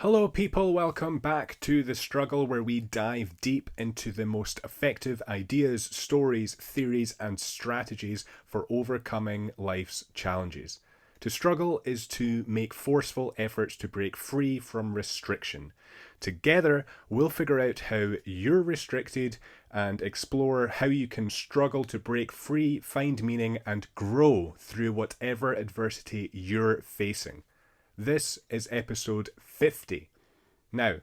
Hello, people. Welcome back to The Struggle, where we dive deep into the most effective ideas, stories, theories, and strategies for overcoming life's challenges. To struggle is to make forceful efforts to break free from restriction. Together, we'll figure out how you're restricted and explore how you can struggle to break free, find meaning, and grow through whatever adversity you're facing. This is episode 50. Now,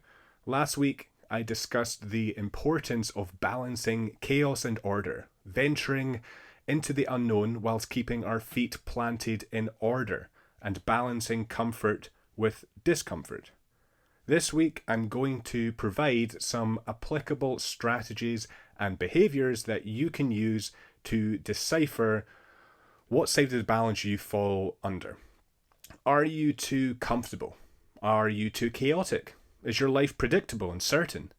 last week I discussed the importance of balancing chaos and order, venturing into the unknown whilst keeping our feet planted in order, and balancing comfort with discomfort. This week I'm going to provide some applicable strategies and behaviours that you can use to decipher what side of the balance you fall under. Are you too comfortable? Are you too chaotic? Is your life predictable and certain?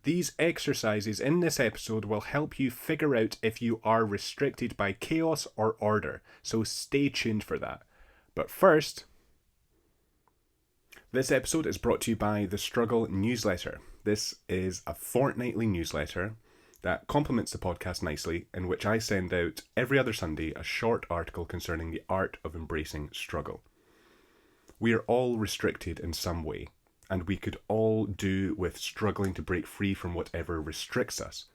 These exercises in this episode will help you figure out if you are restricted by chaos or order, so stay tuned for that. But first, this episode is brought to you by the Struggle newsletter. This is a fortnightly newsletter that complements the podcast nicely, in which I send out every other Sunday a short article concerning the art of embracing struggle. We are all restricted in some way, and we could all do with struggling to break free from whatever restricts us.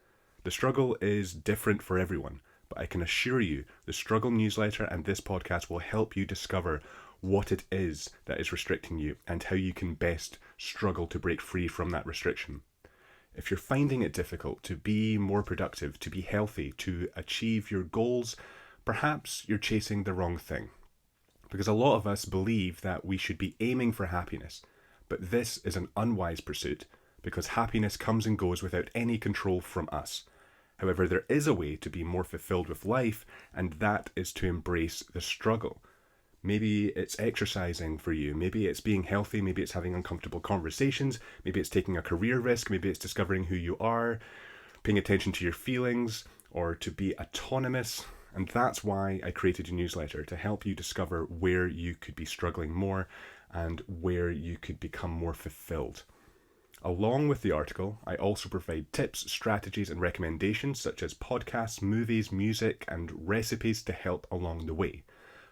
The struggle is different for everyone, but I can assure you the Struggle newsletter and this podcast will help you discover what it is that is restricting you and how you can best struggle to break free from that restriction. If you're finding it difficult to be more productive, to be healthy, to achieve your goals, perhaps you're chasing the wrong thing. Because a lot of us believe that we should be aiming for happiness, but this is an unwise pursuit because happiness comes and goes without any control from us. However, there is a way to be more fulfilled with life, and that is to embrace the struggle. Maybe it's exercising for you, maybe it's being healthy, maybe it's having uncomfortable conversations, maybe it's taking a career risk, maybe it's discovering who you are, paying attention to your feelings, or to be autonomous. And that's why I created a newsletter, to help you discover where you could be struggling more and where you could become more fulfilled. Along with the article, I also provide tips, strategies, and recommendations such as podcasts, movies, music, and recipes to help along the way.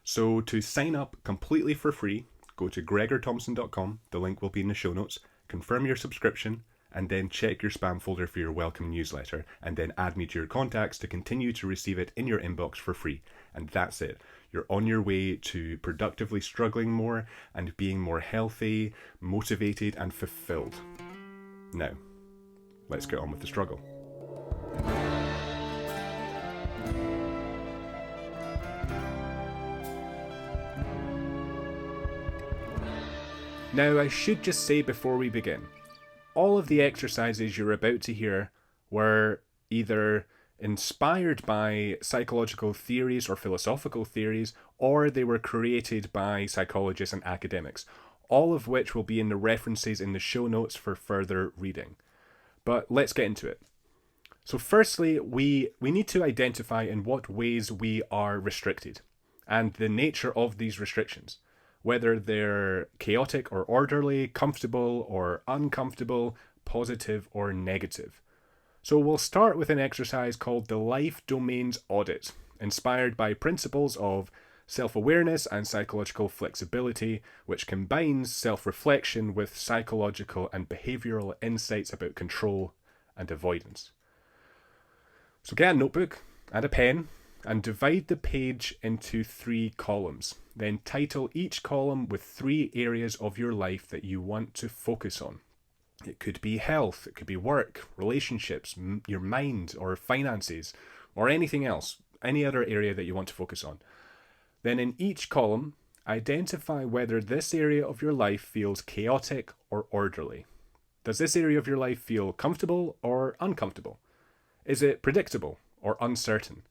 So to sign up completely for free, go to gregorthomson.com, the link will be in the show notes, confirm your subscription, and then check your spam folder for your welcome newsletter, and then add me to your contacts to continue to receive it in your inbox for free. And that's it. You're on your way to productively struggling more and being more healthy, motivated, and fulfilled. Now, let's get on with the struggle. Now, I should just say before we begin, all of the exercises you're about to hear were either inspired by psychological theories or philosophical theories, or they were created by psychologists and academics, all of which will be in the references in the show notes for further reading. But let's get into it. So firstly, we need to identify in what ways we are restricted and the nature of these restrictions. Whether they're chaotic or orderly, comfortable or uncomfortable, positive or negative. So we'll start with an exercise called the Life Domains Audit, inspired by principles of self-awareness and psychological flexibility, which combines self-reflection with psychological and behavioral insights about control and avoidance. So get a notebook and a pen and divide the page into 3 columns. Then title each column with 3 areas of your life that you want to focus on. It could be health, it could be work, relationships, your mind, or finances, or anything else, any other area that you want to focus on. Then in each column, identify whether this area of your life feels chaotic or orderly. Does this area of your life feel comfortable or uncomfortable? Is it predictable or uncertain?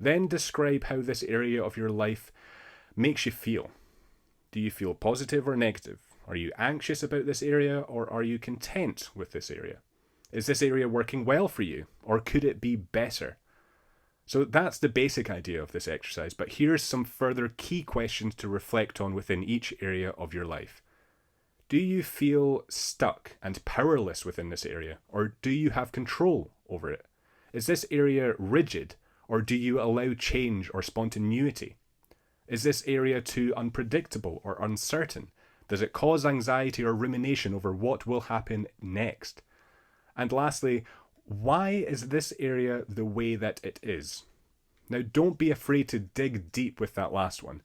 Then describe how this area of your life makes you feel. Do you feel positive or negative? Are you anxious about this area, or are you content with this area? Is this area working well for you, or could it be better? So that's the basic idea of this exercise, but here's some further key questions to reflect on within each area of your life. Do you feel stuck and powerless within this area, or do you have control over it? Is this area rigid, or do you allow change or spontaneity? Is this area too unpredictable or uncertain? Does it cause anxiety or rumination over what will happen next? And lastly, why is this area the way that it is? Now, don't be afraid to dig deep with that last one.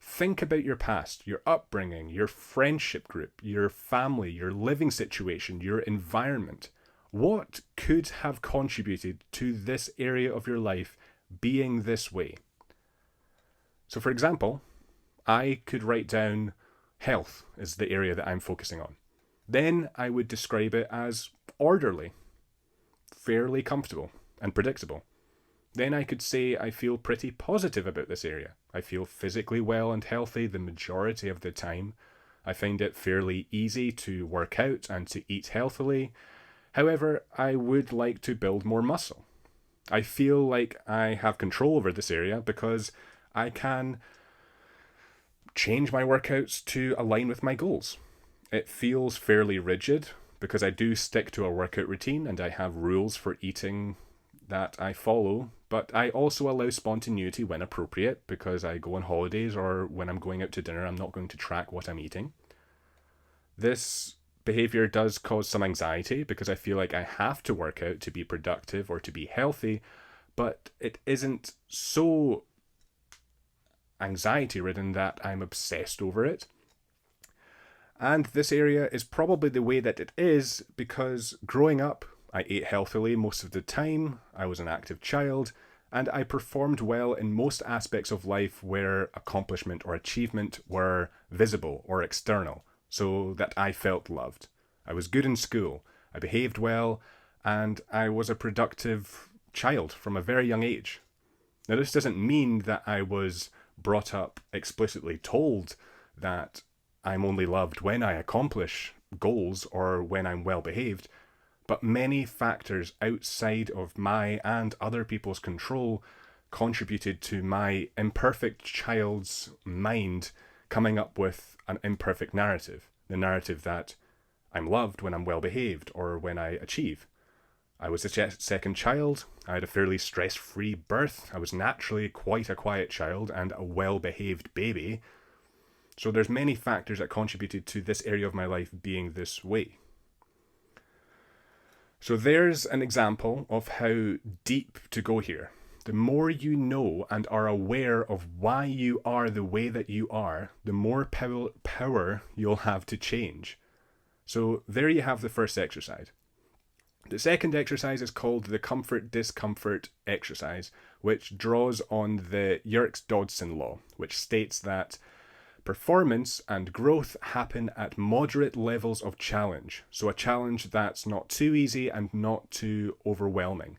Think about your past, your upbringing, your friendship group, your family, your living situation, your environment. What could have contributed to this area of your life being this way? So, for example, I could write down health is the area that I'm focusing on. Then I would describe it as orderly, fairly comfortable, and predictable. Then I could say I feel pretty positive about this area. I feel physically well and healthy the majority of the time. I find it fairly easy to work out and to eat healthily. However, I would like to build more muscle. I feel like I have control over this area because I can change my workouts to align with my goals. It feels fairly rigid because I do stick to a workout routine and I have rules for eating that I follow, but I also allow spontaneity when appropriate because I go on holidays or when I'm going out to dinner, I'm not going to track what I'm eating. This behavior does cause some anxiety because I feel like I have to work out to be productive or to be healthy, but it isn't so anxiety ridden that I'm obsessed over it. And this area is probably the way that it is because growing up, I ate healthily most of the time, I was an active child, and I performed well in most aspects of life where accomplishment or achievement were visible or external, so that I felt loved. I was good in school, I behaved well, and I was a productive child from a very young age. Now, this doesn't mean that I was brought up explicitly told that I'm only loved when I accomplish goals or when I'm well behaved, but many factors outside of my and other people's control contributed to my imperfect child's mind coming up with an imperfect narrative. The narrative that I'm loved when I'm well behaved or when I achieve. I was the second child. I had a fairly stress-free birth. I was naturally quite a quiet child and a well-behaved baby. So there's many factors that contributed to this area of my life being this way. So there's an example of how deep to go here. The more you know and are aware of why you are the way that you are, the more power you'll have to change. So there you have the first exercise. The second exercise is called the Comfort-Discomfort exercise, which draws on the Yerkes-Dodson law, which states that performance and growth happen at moderate levels of challenge. So a challenge that's not too easy and not too overwhelming.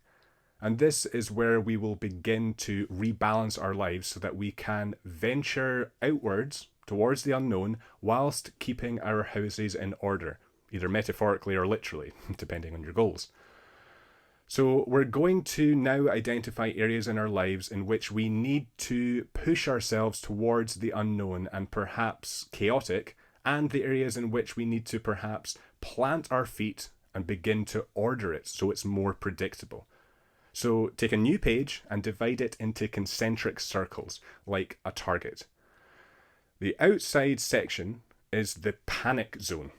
And this is where we will begin to rebalance our lives so that we can venture outwards towards the unknown whilst keeping our houses in order, either metaphorically or literally, depending on your goals. So we're going to now identify areas in our lives in which we need to push ourselves towards the unknown and perhaps chaotic, and the areas in which we need to perhaps plant our feet and begin to order it so it's more predictable. So take a new page and divide it into concentric circles, like a target. The outside section is the panic zone.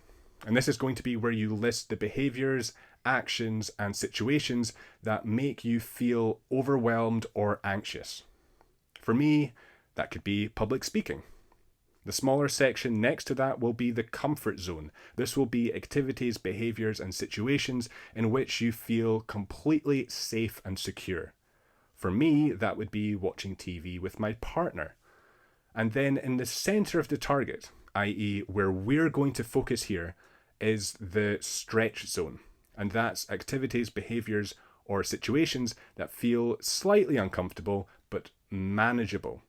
And this is going to be where you list the behaviors, actions, and situations that make you feel overwhelmed or anxious. For me, that could be public speaking. The smaller section next to that will be the comfort zone. This will be activities, behaviors, and situations in which you feel completely safe and secure. For me, that would be watching TV with my partner. And then in the center of the target, i.e. where we're going to focus here, is the stretch zone. And that's activities, behaviors, or situations that feel slightly uncomfortable but manageable.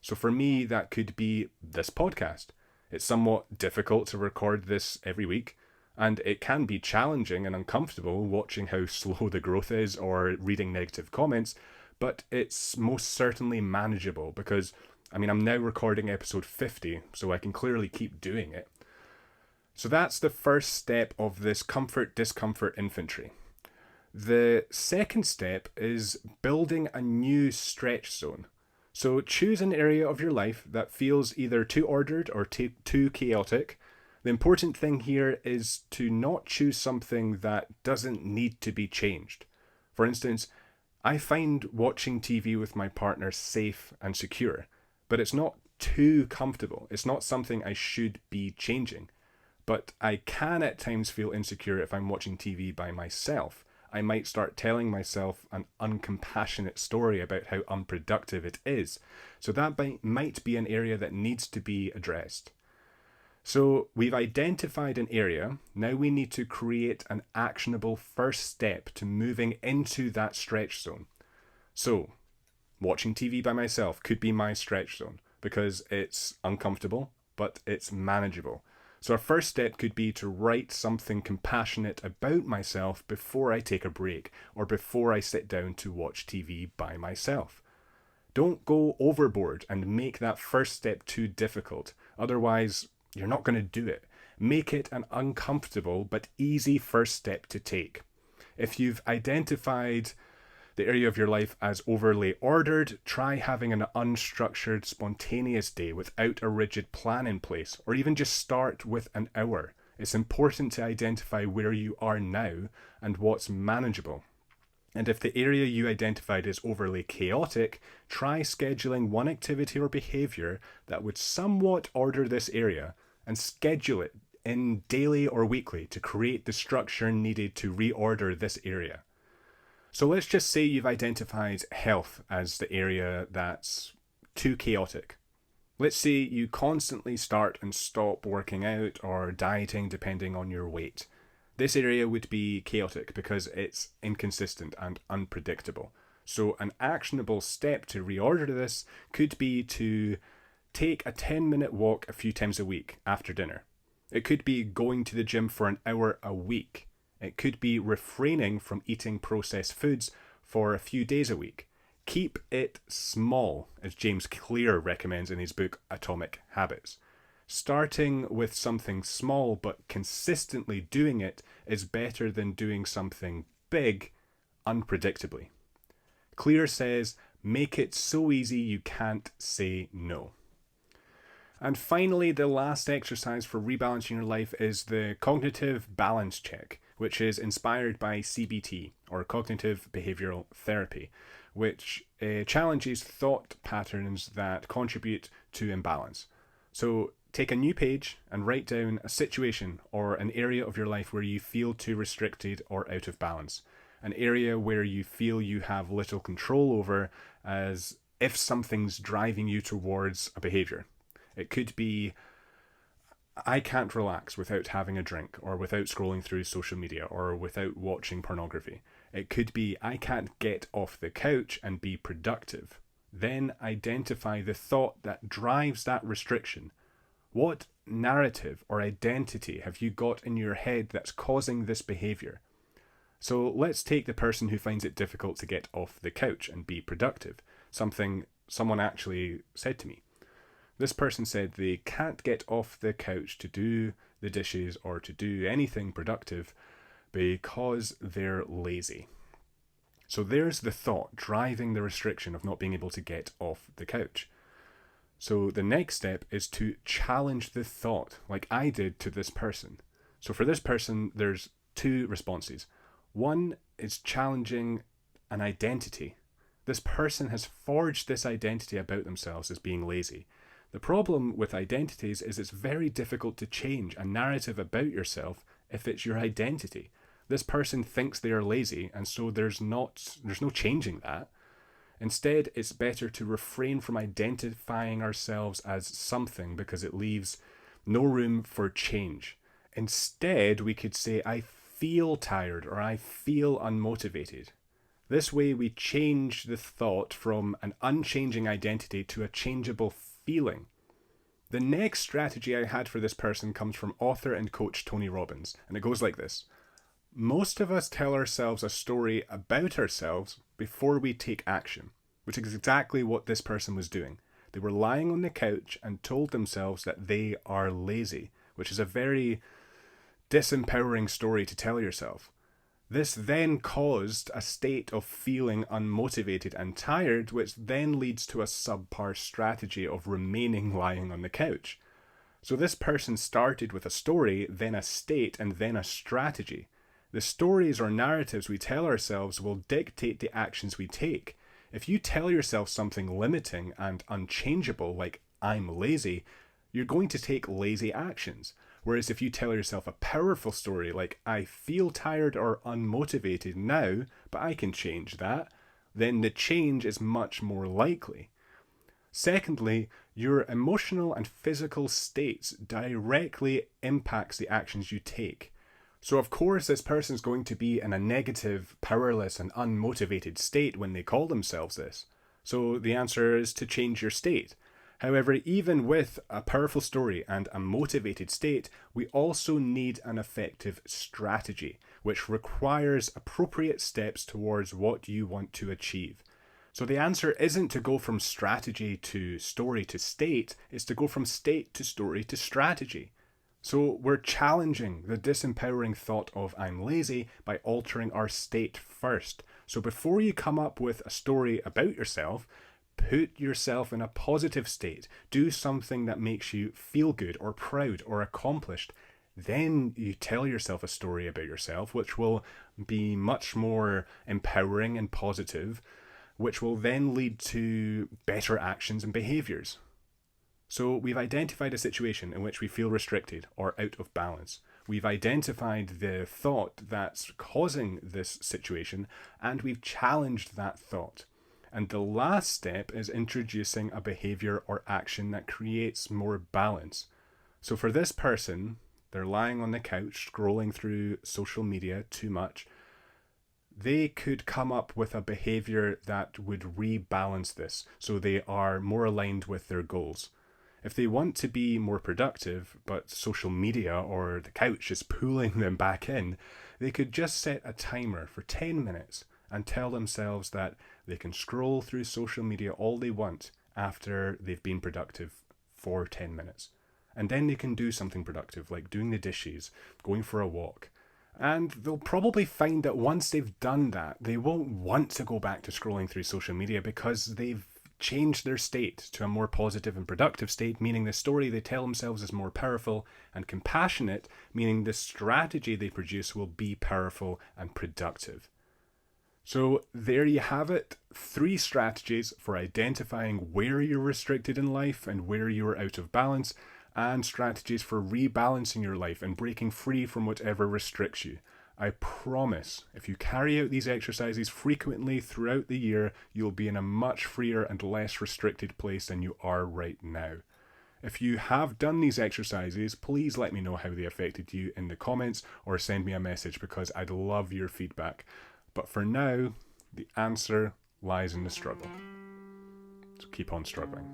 So for me, that could be this podcast. It's somewhat difficult to record this every week, and it can be challenging and uncomfortable watching how slow the growth is or reading negative comments, but it's most certainly manageable because, I'm now recording episode 50, so I can clearly keep doing it. So that's the first step of this Comfort-Discomfort Inventory. The second step is building a new stretch zone. So choose an area of your life that feels either too ordered or too chaotic. The important thing here is to not choose something that doesn't need to be changed. For instance, I find watching TV with my partner safe and secure, but it's not too comfortable. It's not something I should be changing. But I can at times feel insecure if I'm watching TV by myself. I might start telling myself an uncompassionate story about how unproductive it is. So that might be an area that needs to be addressed. So we've identified an area. Now we need to create an actionable first step to moving into that stretch zone. So watching TV by myself could be my stretch zone because it's uncomfortable, but it's manageable. So our first step could be to write something compassionate about myself before I take a break or before I sit down to watch TV by myself. Don't go overboard and make that first step too difficult. Otherwise, you're not going to do it. Make it an uncomfortable but easy first step to take. If you've identified the area of your life as overly ordered, try having an unstructured, spontaneous day without a rigid plan in place, or even just start with an hour. It's important to identify where you are now and what's manageable. And if the area you identified is overly chaotic, try scheduling one activity or behavior that would somewhat order this area and schedule it in daily or weekly to create the structure needed to reorder this area. So let's just say you've identified health as the area that's too chaotic. Let's say you constantly start and stop working out or dieting depending on your weight. This area would be chaotic because it's inconsistent and unpredictable. So an actionable step to reorder this could be to take a 10-minute walk a few times a week after dinner. It could be going to the gym for an hour a week. It could be refraining from eating processed foods for a few days a week. Keep it small, as James Clear recommends in his book Atomic Habits. Starting with something small but consistently doing it is better than doing something big unpredictably. Clear says, make it so easy you can't say no. And finally, the last exercise for rebalancing your life is the cognitive balance check, which is inspired by CBT, or cognitive behavioral therapy, which challenges thought patterns that contribute to imbalance. So take a new page and write down a situation or an area of your life where you feel too restricted or out of balance. An area where you feel you have little control over, as if something's driving you towards a behavior. It could be, I can't relax without having a drink, or without scrolling through social media, or without watching pornography. It could be, I can't get off the couch and be productive. Then identify the thought that drives that restriction. What narrative or identity have you got in your head that's causing this behavior? So let's take the person who finds it difficult to get off the couch and be productive. Something someone actually said to me. This person said they can't get off the couch to do the dishes or to do anything productive because they're lazy. So there's the thought driving the restriction of not being able to get off the couch. So the next step is to challenge the thought, like I did to this person. So for this person, there's two responses. One is challenging an identity. This person has forged this identity about themselves as being lazy. The problem with identities is it's very difficult to change a narrative about yourself if it's your identity. This person thinks they are lazy, and so there's no changing that. Instead, it's better to refrain from identifying ourselves as something because it leaves no room for change. Instead, we could say, I feel tired or I feel unmotivated. This way, we change the thought from an unchanging identity to a changeable feeling. The next strategy I had for this person comes from author and coach Tony Robbins, and it goes like this. Most of us tell ourselves a story about ourselves before we take action, which is exactly what this person was doing. They were lying on the couch and told themselves that they are lazy, which is a very disempowering story to tell yourself. This then caused a state of feeling unmotivated and tired, which then leads to a subpar strategy of remaining lying on the couch. So this person started with a story, then a state, and then a strategy. The stories or narratives we tell ourselves will dictate the actions we take. If you tell yourself something limiting and unchangeable, like "I'm lazy," you're going to take lazy actions. Whereas if you tell yourself a powerful story like "I feel tired or unmotivated now, but I can change that," then the change is much more likely. Secondly, your emotional and physical states directly impacts the actions you take. So of course this person's going to be in a negative, powerless and unmotivated state when they call themselves this. So the answer is to change your state. However, even with a powerful story and a motivated state, we also need an effective strategy, which requires appropriate steps towards what you want to achieve. So the answer isn't to go from strategy to story to state, it's to go from state to story to strategy. So we're challenging the disempowering thought of "I'm lazy" by altering our state first. So before you come up with a story about yourself, put yourself in a positive state. Do something that makes you feel good or proud or accomplished. Then you tell yourself a story about yourself, which will be much more empowering and positive, which will then lead to better actions and behaviors. So we've identified a situation in which we feel restricted or out of balance. We've identified the thought that's causing this situation, and we've challenged that thought. And the last step is introducing a behavior or action that creates more balance. So for this person, they're lying on the couch, scrolling through social media too much. They could come up with a behavior that would rebalance this, so they are more aligned with their goals. If they want to be more productive, but social media or the couch is pulling them back in, they could just set a timer for 10 minutes and tell themselves that they can scroll through social media all they want after they've been productive for 10 minutes. And then they can do something productive, like doing the dishes, going for a walk. And they'll probably find that once they've done that, they won't want to go back to scrolling through social media because they've changed their state to a more positive and productive state, meaning the story they tell themselves is more powerful, and compassionate, meaning the strategy they produce will be powerful and productive. So there you have it, 3 strategies for identifying where you're restricted in life and where you're out of balance, and strategies for rebalancing your life and breaking free from whatever restricts you. I promise, if you carry out these exercises frequently throughout the year, you'll be in a much freer and less restricted place than you are right now. If you have done these exercises, please let me know how they affected you in the comments or send me a message because I'd love your feedback. But for now, the answer lies in the struggle. So keep on struggling.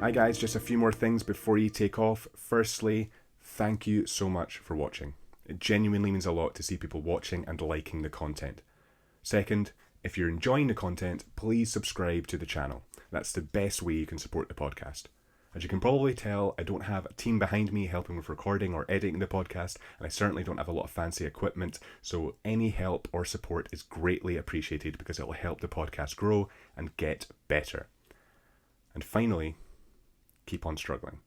Hi guys, just a few more things before you take off. Firstly, thank you so much for watching. It genuinely means a lot to see people watching and liking the content. Second, if you're enjoying the content, please subscribe to the channel. That's the best way you can support the podcast. As you can probably tell, I don't have a team behind me helping with recording or editing the podcast, and I certainly don't have a lot of fancy equipment, so any help or support is greatly appreciated because it will help the podcast grow and get better. And finally, keep on struggling.